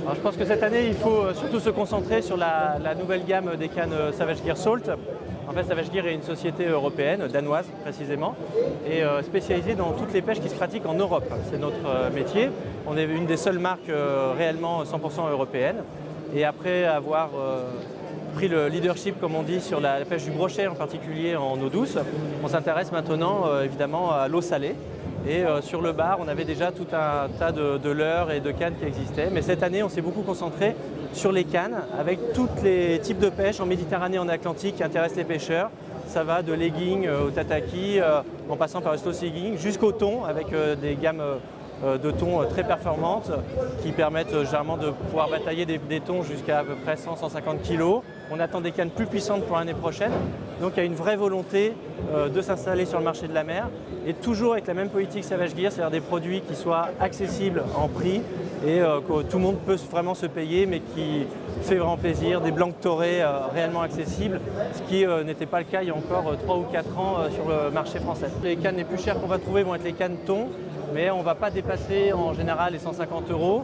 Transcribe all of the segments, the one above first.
Alors, je pense que cette année, il faut surtout se concentrer sur la nouvelle gamme des cannes Savage Gear Salt. En fait, Savage Gear est une société européenne, danoise précisément, et spécialisée dans toutes les pêches qui se pratiquent en Europe. C'est notre métier. On est une des seules marques réellement 100% européenne. Et après avoir pris le leadership, comme on dit, sur la pêche du brochet, en particulier en eau douce, on s'intéresse maintenant évidemment à l'eau salée. Et sur le bar, on avait déjà tout un tas de leurres et de cannes qui existaient. Mais cette année, on s'est beaucoup concentré sur les cannes, avec tous les types de pêche en Méditerranée et en Atlantique qui intéressent les pêcheurs. Ça va de legging au tataki, en passant par le slow seaguing, jusqu'au thon, avec des gammes de thon très performantes qui permettent généralement de pouvoir batailler des thons jusqu'à peu près 100-150 kg. On attend des cannes plus puissantes pour l'année prochaine. Donc il y a une vraie volonté de s'installer sur le marché de la mer et toujours avec la même politique Savage Gear, c'est-à-dire des produits qui soient accessibles en prix et que tout le monde peut vraiment se payer, mais qui fait vraiment plaisir, des blancs torés réellement accessibles, ce qui n'était pas le cas il y a encore 3 ou 4 ans sur le marché français. Les cannes les plus chères qu'on va trouver vont être les cannes thon, mais on ne va pas dépasser en général les 150 €,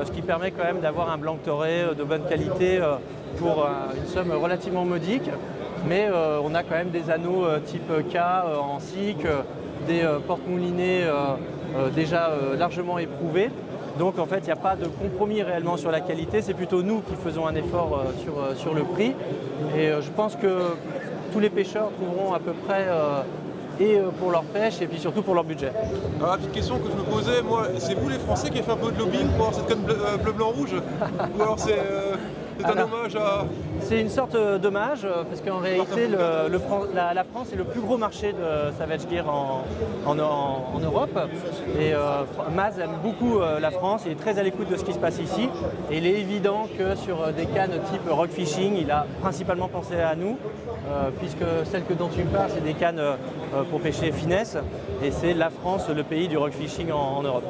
ce qui permet quand même d'avoir un blanc toré de bonne qualité pour une somme relativement modique. Mais on a quand même des anneaux type K en SIC, des porte-moulinets déjà largement éprouvés. Donc en fait, il n'y a pas de compromis réellement sur la qualité, c'est plutôt nous qui faisons un effort sur le prix. Et je pense que tous les pêcheurs trouveront à peu près pour leur pêche et puis surtout pour leur budget. Alors, la petite question que je me posais, moi, c'est vous les Français qui avez fait un peu de lobbying pour avoir cette canne bleu-blanc-rouge? Ou alors c'est un hommage à... C'est une sorte d'hommage parce qu'en réalité la France est le plus gros marché de Savage Gear en Europe et Maz aime beaucoup la France, il est très à l'écoute de ce qui se passe ici et il est évident que sur des cannes type rock fishing, il a principalement pensé à nous puisque celles dont tu me parles, c'est des cannes pour pêcher finesse et c'est la France le pays du rock fishing en Europe.